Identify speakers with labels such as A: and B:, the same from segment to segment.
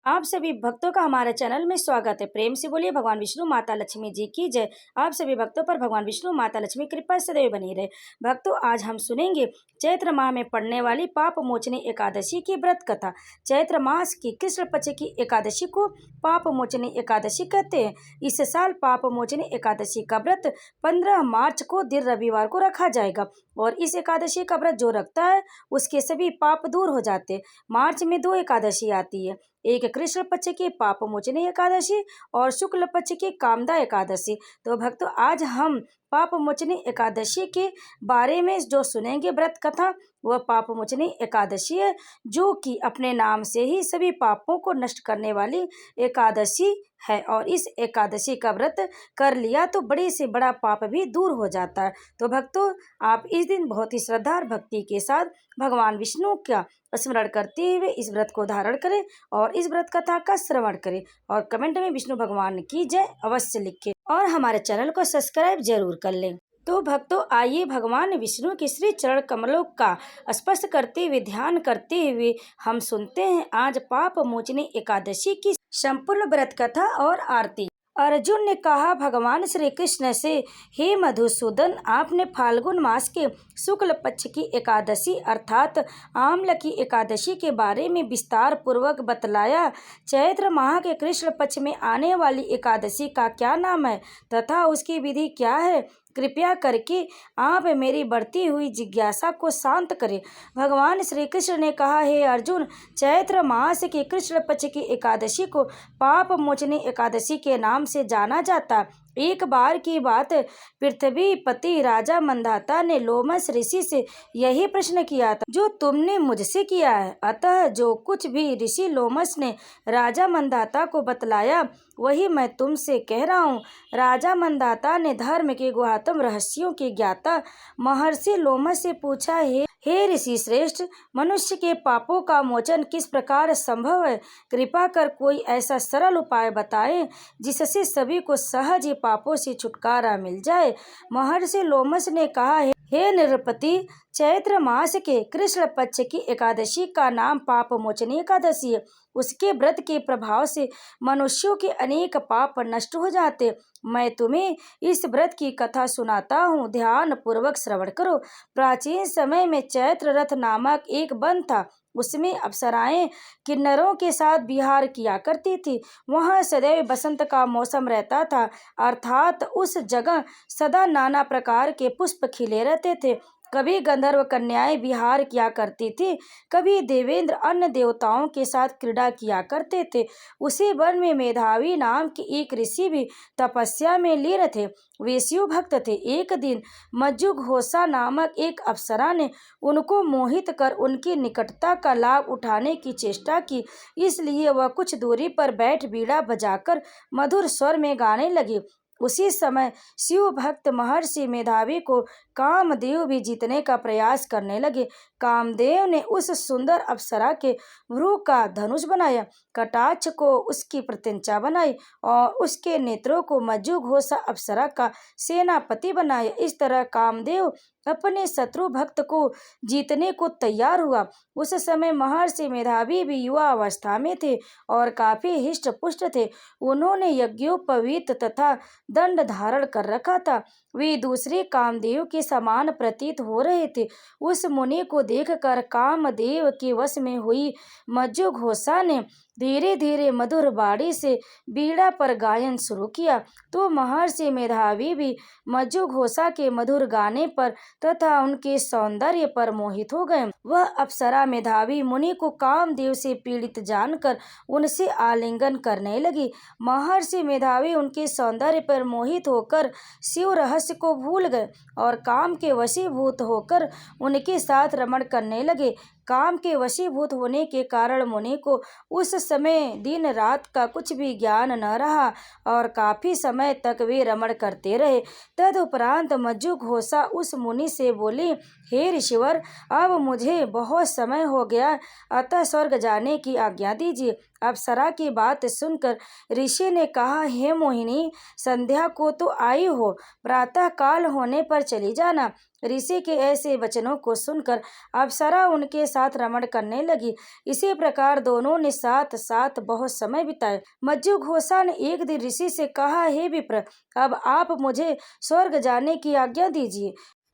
A: आप सभी भक्तों का हमारे चैनल में स्वागत है। प्रेम से बोलिए भगवान विष्णु माता लक्ष्मी जी की जय। आप सभी भक्तों पर भगवान विष्णु माता लक्ष्मी कृपा सदैव बनी रहे। भक्तों, आज हम सुनेंगे चैत्र माह में पड़ने वाली पाप मोचनी एकादशी की व्रत कथा। चैत्र मास की कृष्ण पक्ष की एकादशी को पाप मोचनी एकादशी कहते हैं। इस साल पाप मोचनी एकादशी का व्रत 15 मार्च को दिन रविवार को रखा जाएगा और इस एकादशी का व्रत जो रखता है उसके सभी पाप दूर हो जाते हैं। मार्च में 2 एकादशी आती है, एक कृष्ण पक्ष की पाप मोचनी एकादशी और शुक्ल पक्ष की कामदा एकादशी। तो भक्तों, आज हम पाप मोचनी एकादशी के बारे में जो सुनेंगे व्रत कथा, वह पाप मोचनी एकादशी है, जो कि अपने नाम से ही सभी पापों को नष्ट करने वाली एकादशी है। और इस एकादशी का व्रत कर लिया तो बड़े से बड़ा पाप भी दूर हो जाता है। तो भक्तों, आप इस दिन बहुत ही श्रद्धा और भक्ति के साथ भगवान विष्णु का स्मरण करते हुए इस व्रत को धारण करें और इस व्रत कथा का श्रवण करें और कमेंट में विष्णु भगवान की जय अवश्य लिखें और हमारे चैनल को सब्सक्राइब जरूर कर लें। तो भक्तों, आइए भगवान विष्णु के श्री चरण कमलों का स्पर्श करते हुए ध्यान करते हुए हम सुनते हैं आज पाप मोचनी एकादशी की संपूर्ण व्रत कथा और आरती। अर्जुन ने कहा भगवान श्री कृष्ण से, हे मधुसूदन, आपने फाल्गुन मास के शुक्ल पक्ष की एकादशी अर्थात आम्ल की एकादशी के बारे में विस्तार पूर्वक बतलाया। चैत्र माह के कृष्ण पक्ष में आने वाली एकादशी का क्या नाम है तथा उसकी विधि क्या है? कृपया करके आप मेरी बढ़ती हुई जिज्ञासा को शांत करें। भगवान श्री कृष्ण ने कहा, हे अर्जुन, चैत्र मास के कृष्ण पक्ष की एकादशी को पाप मोचनी एकादशी के नाम से जाना जाता। एक बार की बात, पृथ्वीपति राजा मंधाता ने लोमस ऋषि से यही प्रश्न किया था जो तुमने मुझसे किया है। अतः जो कुछ भी ऋषि लोमस ने राजा मंधाता को बतलाया वही मैं तुमसे कह रहा हूँ। राजा मंधाता ने धर्म के गुहातम रहस्यों के ज्ञाता महर्षि लोमस से पूछा, हे ऋषि श्रेष्ठ, मनुष्य के पापों का मोचन किस प्रकार संभव है? कृपा कर कोई ऐसा सरल उपाय बताएं जिससे सभी को सहज ही पापों से छुटकारा मिल जाए। महर्षि लोमस ने कहा, हे नृपति, चैत्र मास के कृष्ण पक्ष की एकादशी का नाम पाप मोचनी एकादशी है। उसके व्रत के प्रभाव से मनुष्यों के अनेक पाप नष्ट हो जाते। मैं तुम्हें इस व्रत की कथा सुनाता हूँ, ध्यान पूर्वक श्रवण करो। प्राचीन समय में चैत्र रथ नामक एक वन था। उसमें अप्सराएं किन्नरों के साथ विहार किया करती थी। वहाँ सदैव बसंत का मौसम रहता था, अर्थात उस जगह सदा नाना प्रकार के पुष्प खिले रहते थे। कभी गंधर्व कन्याएं विहार किया करती थी, कभी देवेंद्र अन्य देवताओं के साथ क्रीड़ा किया करते थे। उसी वन में मेधावी नाम के एक ऋषि भी तपस्या में लीन थे। वे शिव भक्त थे। एक दिन मज्जुघोषा नामक एक अप्सरा ने उनको मोहित कर उनकी निकटता का लाभ उठाने की चेष्टा की, इसलिए वह कुछ दूरी पर बैठ बीड़ा बजाकर मधुर स्वर में गाने लगी। उसी समय शिव भक्त महर्षि मेधावी को कामदेव भी जीतने का प्रयास करने लगे। कामदेव ने उस सुंदर अप्सरा के भ्रू का धनुष बनाया, कटाक्ष को उसकी प्रत्यंचा बनाई और उसके नेत्रों को मज्जुघोषा अप्सरा का सेनापति बनाया। इस तरह कामदेव अपने शत्रु भक्त को जीतने को तैयार हुआ। उस समय महर्षि मेधावी भी युवा अवस्था में थे और काफी हिष्ट पुष्ट थे। उन्होंने यज्ञोपवीत तथा दंड धारण कर रखा था। वे दूसरे कामदेव के समान प्रतीत हो रहे थे। उस मुनि को देखकर कामदेव के वश में हुई मज्जुघोषा ने धीरे धीरे मधुर बाणी से बीड़ा पर गायन शुरू किया, तो महर्षि मेधावी भी मज्जुघोषा के मधुर गाने पर तथा उनके सौंदर्य पर मोहित हो गए। वह अप्सरा मेधावी मुनि को कामदेव से पीड़ित जानकर उनसे आलिंगन करने लगी। महर्षि मेधावी उनके सौंदर्य पर मोहित होकर शिव रहस्य को भूल गए और काम के वशीभूत होकर उनके साथ रमण करने लगे। काम के वशीभूत होने के कारण मुनि को उस समय दिन रात का कुछ भी ज्ञान न रहा और काफी समय तक वे रमण करते रहे। तदुपरांत मज्जुघोषा उस मुनि से बोली, हे ऋषिवर, अब मुझे बहुत समय हो गया, अतः स्वर्ग जाने की आज्ञा दीजिए। अप्सरा की बात सुनकर ऋषि ने कहा, हे मोहिनी, संध्या को तो आई हो, प्रातः काल होने पर चली जाना। ऋषि के ऐसे वचनों को सुनकर अप्सरा उनके साथ रमण करने लगी। इसी प्रकार दोनों ने साथ साथ बहुत समय बिताए। मज्जूघोषा ने एक दिन ऋषि से कहा, हे विप्र, अब आप मुझे स्वर्ग जाने की आज्ञा दीजिए।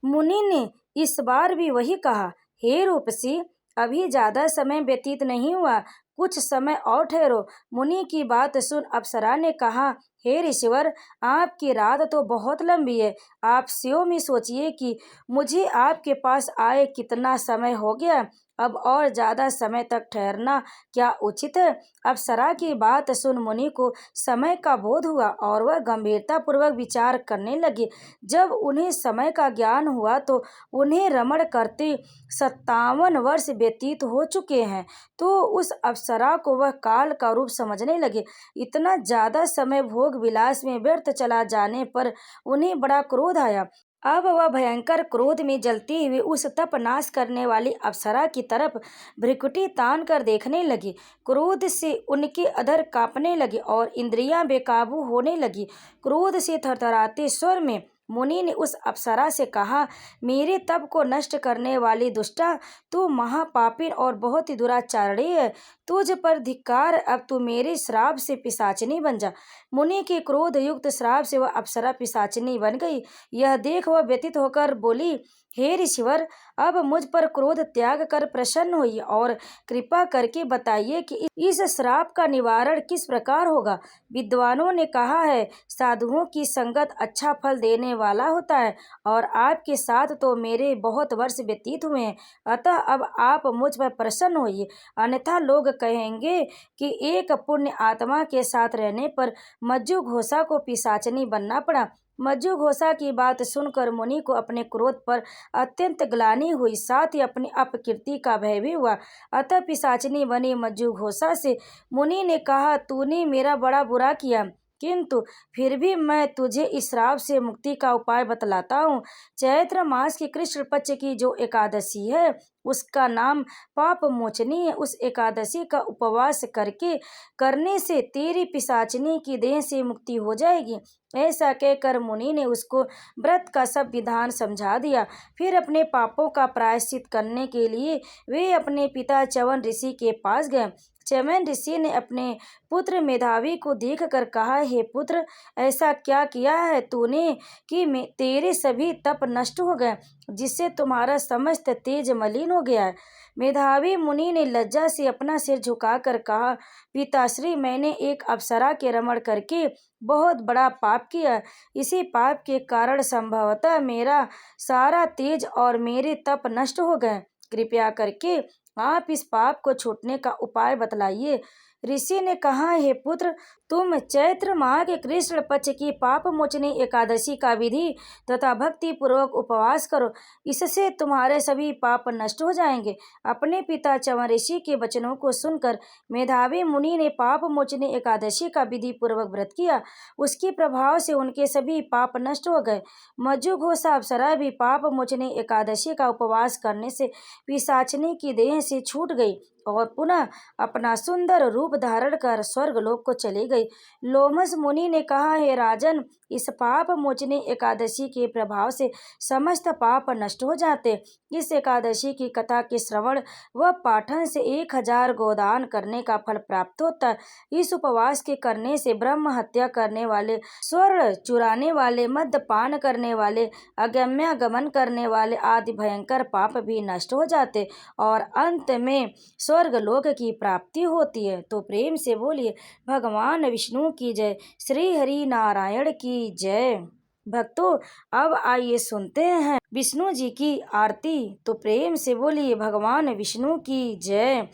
A: मुनि ने इस बार भी वही कहा, हे रूपसी, अभी ज्यादा समय व्यतीत नहीं हुआ, कुछ समय और ठहरो। मुनि की बात सुन अप्सरा ने कहा, हे ऋषिवर, आपकी रात तो बहुत लंबी है। आप स्वयं ही सोचिए कि मुझे आपके पास आए कितना समय हो गया। अब और ज्यादा समय तक ठहरना क्या उचित है? अप्सरा की बात सुन मुनि को समय का बोध हुआ और वह गंभीरता पूर्वक विचार करने लगे। जब उन्हें समय का ज्ञान हुआ तो उन्हें रमण करते 57 वर्ष व्यतीत हो चुके हैं। तो उस अप्सरा को वह काल का रूप समझने लगे। इतना ज्यादा समय भोग विलास में व्यर्थ चला जाने पर उन्हें बड़ा क्रोध आया। अब वह भयंकर क्रोध में जलती हुई उस तप नाश करने वाली अप्सरा की तरफ भ्रिकुटी तान कर देखने लगी। क्रोध से उनके अधर कांपने लगे और इंद्रियां बेकाबू होने लगी। क्रोध से थरथराते स्वर में मुनि ने उस अप्सरा से कहा, मेरे तप को नष्ट करने वाली दुष्टा, तू महापापिन और बहुत ही दुराचारणी है। तुझ पर धिक्कार, अब तू मेरे श्राप से पिशाचिनी बन जा। मुनि के क्रोध युक्त श्राप से वह अप्सरा पिशाचिनी बन गई। यह देख वह व्यथित होकर बोली, हे ऋषिवर, अब मुझ पर क्रोध त्याग कर प्रसन्न होइए और कृपा करके बताइए कि इस श्राप का निवारण किस प्रकार होगा। विद्वानों ने कहा है, साधुओं की संगत अच्छा फल देने वाला होता है और आपके साथ तो मेरे बहुत वर्ष व्यतीत हुए हैं। अतः अब आप मुझ पर प्रसन्न होइए, अन्यथा लोग कहेंगे कि एक पुण्य आत्मा के साथ रहने पर मज्जूघोषा को पिशाचनी बनना पड़ा। मज्जूघोषा की बात सुनकर मुनि को अपने क्रोध पर अत्यंत ग्लानि हुई, साथ ही अपनी अपकीर्ति का भय भी हुआ। अतः पिशाचिनी बनी मज्जूघोषा से मुनि ने कहा, तूने मेरा बड़ा बुरा किया, किंतु फिर भी मैं तुझे इस श्राप से मुक्ति का उपाय बतलाता हूँ। चैत्र मास की कृष्ण पक्ष की जो एकादशी है, उसका नाम पाप मोचनी है। उस एकादशी का उपवास करने से तेरी पिशाचिनी की देह से मुक्ति हो जाएगी। ऐसा कहकर मुनि ने उसको व्रत का सब विधान समझा दिया। फिर अपने पापों का प्रायश्चित करने के लिए वे अपने पिता च्यवन ऋषि के पास गए। च्यवन ऋषि ने अपने पुत्र मेधावी को देखकर कहा, हे पुत्र, ऐसा क्या किया है तूने कि तेरे सभी तप नष्ट हो गए, जिससे तुम्हारा समस्त तेज मलिन हो गया है। मेधावी मुनि ने लज्जा से अपना सिर झुकाकर कहा, पिताश्री, मैंने एक अप्सरा के रमण करके बहुत बड़ा पाप किया। इसी पाप के कारण संभवतः मेरा सारा तेज और मेरे तप नष्ट हो गए। कृपया करके आप इस पाप को छूटने का उपाय बतलाइए। ऋषि ने कहा, हे पुत्र, तुम चैत्र माह के कृष्ण पक्ष की पाप मोचनी एकादशी का विधि तथा भक्ति पूर्वक उपवास करो, इससे तुम्हारे सभी पाप नष्ट हो जाएंगे। अपने पिता च्यवन ऋषि के वचनों को सुनकर मेधावी मुनि ने पाप मोचनी एकादशी का विधि पूर्वक व्रत किया। उसके प्रभाव से उनके सभी पाप नष्ट हो गए। मज्जूघोषा अप्सरा भी पाप मोचनी एकादशी का उपवास करने से पिशाचिनी की देह से छूट गई और पुनः अपना सुंदर रूप धारण कर स्वर्गलोक को चली गई। लोमस मुनि ने कहा, हे राजन, इस पाप मोचनी एकादशी के प्रभाव से समस्त पाप नष्ट हो जाते। इस एकादशी की कथा के श्रवण व पाठन से 1000 गोदान करने का फल प्राप्त होता है। इस उपवास के करने से ब्रह्म हत्या करने वाले, स्वर्ण चुराने वाले, मद्यपान करने वाले, अगम्यागमन करने वाले आदि भयंकर पाप भी नष्ट हो जाते और अंत में स्वर्गलोक की प्राप्ति होती है। तो प्रेम से बोलिए भगवान विष्णु की जय, श्री हरि नारायण की जय। भक्तों, अब आइए सुनते हैं विष्णु जी की आरती। तो प्रेम से बोलिए भगवान विष्णु की जय।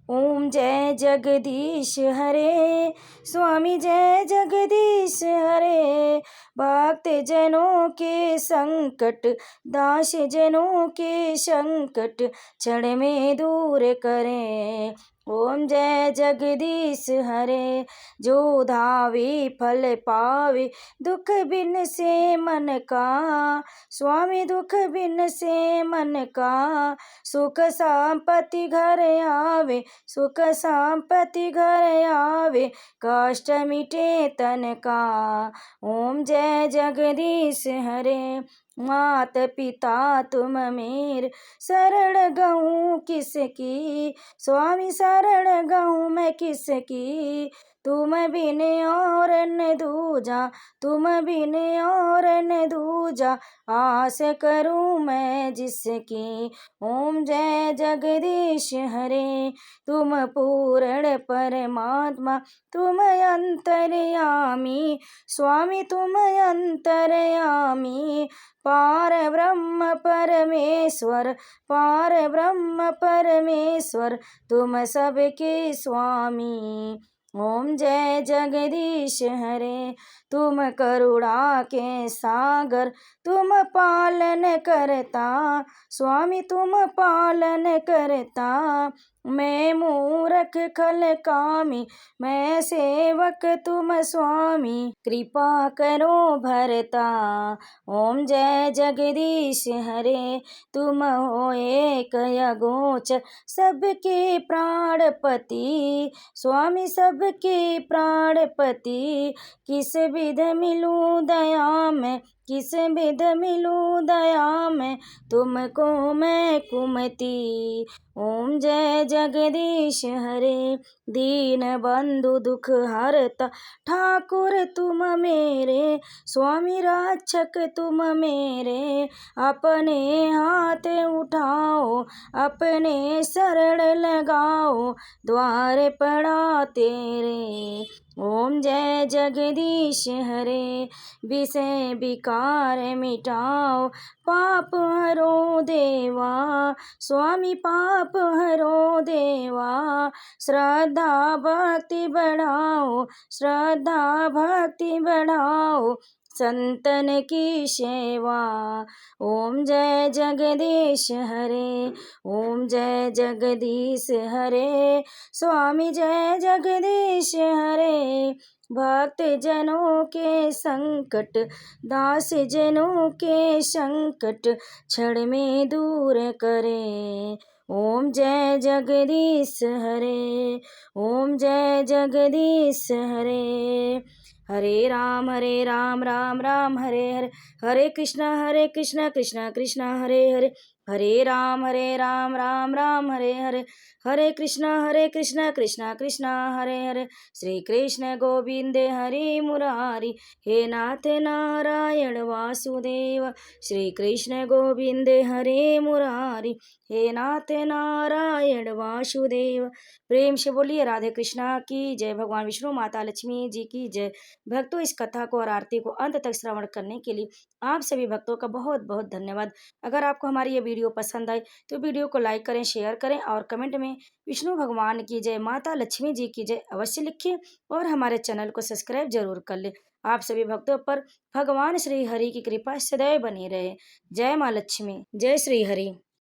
A: ओम जय जगदीश हरे, स्वामी जय जगदीश हरे, भक्त जनों के संकट, दास जनों के संकट क्षण में दूर करें। ओम जय जगदीश हरे, जो धावे फल पावे, दुख बिन से मन का। स्वामी दुख बिन से मन का, सुख संपत्ति घर आवे, सुख संपत्ति घर आवे, कष्ट मिटे तन का। ओम जय जगदीश हरे, मात पिता तुम मेरे, शरण गहूँ किसकी। स्वामी शरण गहूँ मैं किसकी, तुम बिन और न दूजा, तुम बिन और न दूजा, आस करूँ मैं जिसकी। ओम जय जगदीश हरे, तुम पूर्ण परमात्मा, तुम अंतर्यामी। स्वामी तुम अंतर्यामी, पार ब्रह्म परमेश्वर, पार ब्रह्म परमेश्वर, तुम सबके स्वामी। ओम जय जगदीश हरे, तुम करुणा के सागर, तुम पालन करता। स्वामी तुम पालन करता, मैं मूरख खल कामी, मैं सेवक तुम स्वामी, कृपा करो भरता। ओम जय जगदीश हरे, तुम हो एक अगोचर, सबके प्राणपति। स्वामी सबके प्राणपति, किस विध मिलूं दया में, किस विध मिलूं दया में, तुमको मैं कुमति। ओम जय जगदीश हरे, दीन बंधु दुख हरता, ठाकुर तुम मेरे। स्वामी रक्षक तुम मेरे, अपने हाथ उठाओ, अपने शरण लगाओ, द्वार पड़ा तेरे। ओम जय जगदीश हरे, विषय विकार मिटाओ, पाप हरो देवा। स्वामी पाप हरो देवा, श्रद्धा भक्ति बढ़ाओ, श्रद्धा भक्ति बढ़ाओ, संतन की सेवा। ओम जय जगदीश हरे, ओम जय जगदीश हरे, स्वामी जय जगदीश हरे। भक्त जनों के संकट, दास जनों के संकट, क्षण में दूर करे। ओम जय जगदीश हरे, ओम जय जगदीश हरे। हरे राम राम राम हरे हरे, हरे कृष्णा कृष्णा कृष्णा हरे हरे, हरे राम राम राम हरे हरे, हरे कृष्णा कृष्णा कृष्णा हरे हरे, श्री कृष्ण गोविंद हरि मुरारी, हे नाथ नारायण वासुदेव, श्री कृष्ण गोविंद हरि मुरारी, हे नाथ नारायण वासुदेव। प्रेम से बोलिए राधे कृष्णा की जय, भगवान विष्णु माता लक्ष्मी जी की जय। भक्तों, इस कथा को और आरती को अंत तक श्रवण करने के लिए आप सभी भक्तों का बहुत बहुत धन्यवाद। अगर आपको हमारी ये वीडियो पसंद आए तो वीडियो को लाइक करें, शेयर करें और कमेंट में विष्णु भगवान की जय, माता लक्ष्मी जी की जय अवश्य लिखिए और हमारे चैनल को सब्सक्राइब जरूर कर ले। आप सभी भक्तों पर भगवान श्री हरि की कृपा सदैव बनी रहे। जय माँ लक्ष्मी, जय श्री हरि।